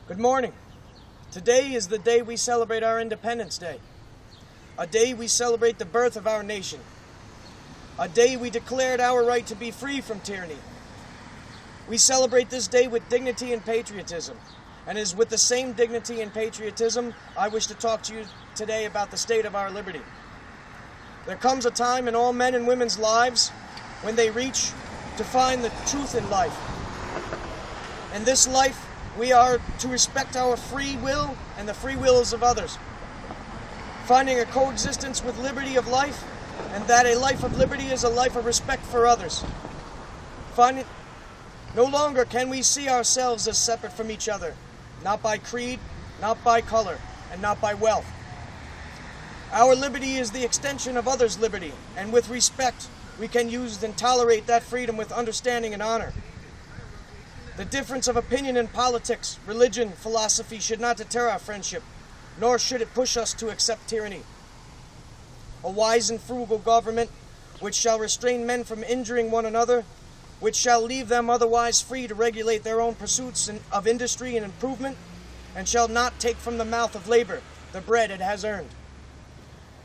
Good morning. Today is the day we celebrate our Independence Day. A day we celebrate the birth of our nation. A day we declared our right to be free from tyranny. We celebrate this day with dignity and patriotism. And it is with the same dignity and patriotism I wish to talk to you today about the state of our liberty. There comes a time in all men and women's lives when they reach to find the truth in life. In this life, we are to respect our free will and the free wills of others, finding a coexistence with liberty of life, and that a life of liberty is a life of respect for others. No longer can we see ourselves as separate from each other, not by creed, not by color, and not by wealth. Our liberty is the extension of others' liberty, and with respect, we can use and tolerate that freedom with understanding and honor. The difference of opinion in politics, religion, philosophy should not deter our friendship, nor should it push us to accept tyranny. A wise and frugal government, which shall restrain men from injuring one another, which shall leave them otherwise free to regulate their own pursuits of industry and improvement, and shall not take from the mouth of labor the bread it has earned.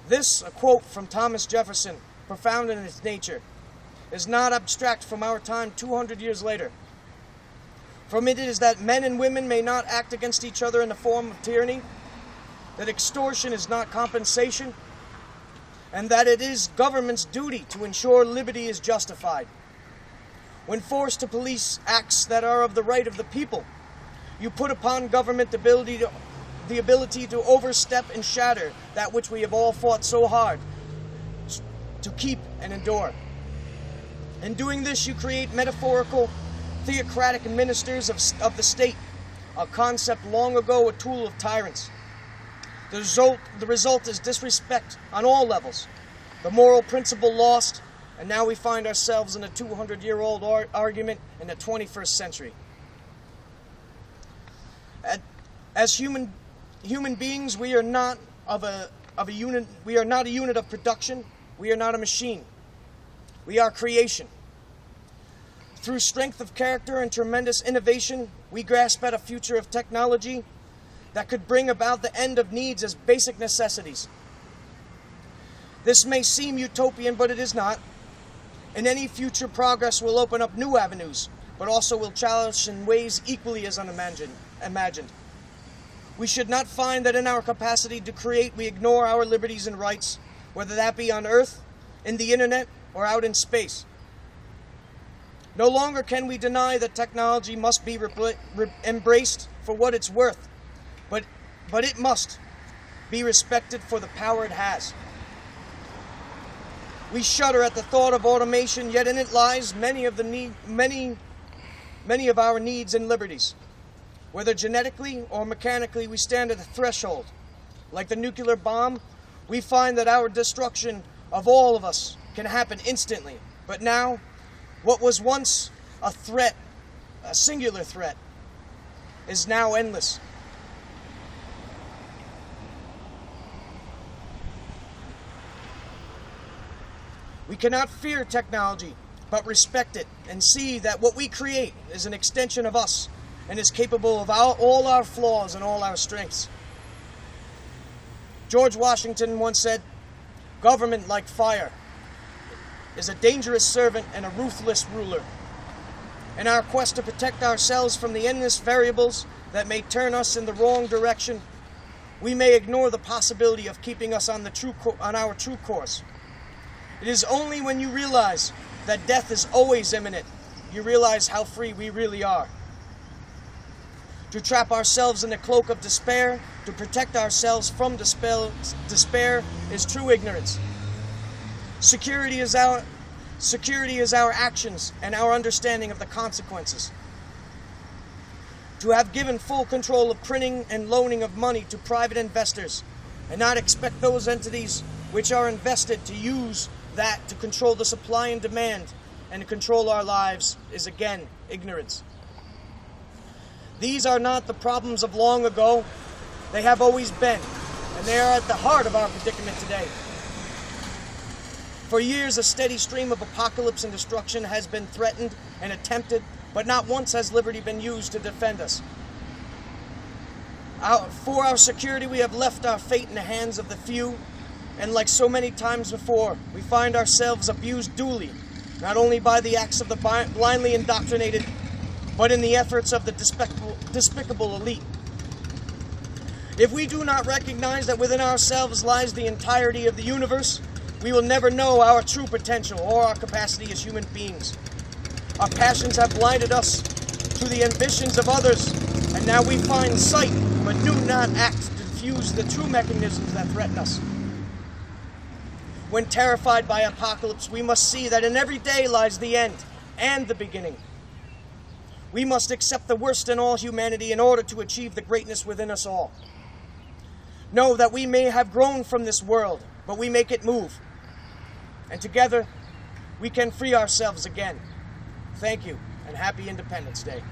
This, a quote from Thomas Jefferson, profound in its nature, is not abstract from our time 200 years later. From it is that men and women may not act against each other in the form of tyranny, that extortion is not compensation, and that it is government's duty to ensure liberty is justified. When forced to police acts that are of the right of the people, you put upon government the ability to overstep and shatter that which we have all fought so hard to keep and endure. In doing this, you create metaphorical, theocratic ministers of the state, a concept long ago a tool of tyrants. The result is disrespect on all levels, the moral principle lost, and now we find ourselves in a 200-year-old argument in the 21st century. As human beings, we are not a unit. We are not a unit of production. We are not a machine. We are creation. Through strength of character and tremendous innovation, we grasp at a future of technology that could bring about the end of needs as basic necessities. This may seem utopian, but it is not. And any future progress will open up new avenues, but also will challenge in ways equally as unimagined. We should not find that in our capacity to create, we ignore our liberties and rights, whether that be on Earth, in the internet, or out in space. No longer can we deny that technology must be embraced for what it's worth, but it must be respected for the power it has. We shudder at the thought of automation, yet in it lies many of our needs and liberties. Whether genetically or mechanically, we stand at a threshold. Like the nuclear bomb, we find that our destruction of all of us can happen instantly. But now, what was once a threat, a singular threat, is now endless. We cannot fear technology, but respect it and see that what we create is an extension of us and is capable of all our flaws and all our strengths. George Washington once said, "Government, like fire, is a dangerous servant and a ruthless ruler. In our quest to protect ourselves from the endless variables that may turn us in the wrong direction, we may ignore the possibility of keeping us on our true course. It is only when you realize that death is always imminent, you realize how free we really are. To trap ourselves in the cloak of despair, to protect ourselves from despair is true ignorance. Security is our actions and our understanding of the consequences. To have given full control of printing and loaning of money to private investors and not expect those entities which are invested to use that to control the supply and demand and to control our lives is again ignorance. These are not the problems of long ago. They have always been, and they are at the heart of our predicament today. For years, a steady stream of apocalypse and destruction has been threatened and attempted, but not once has liberty been used to defend us. For our security, we have left our fate in the hands of the few, and like so many times before, we find ourselves abused duly, not only by the acts of the blindly indoctrinated, but in the efforts of the despicable elite. If we do not recognize that within ourselves lies the entirety of the universe, we will never know our true potential or our capacity as human beings. Our passions have blinded us to the ambitions of others, and now we find sight, but do not act to diffuse the true mechanisms that threaten us. When terrified by apocalypse, we must see that in every day lies the end and the beginning. We must accept the worst in all humanity in order to achieve the greatness within us all. Know that we may have grown from this world, but we make it move. And together, we can free ourselves again. Thank you, and happy Independence Day.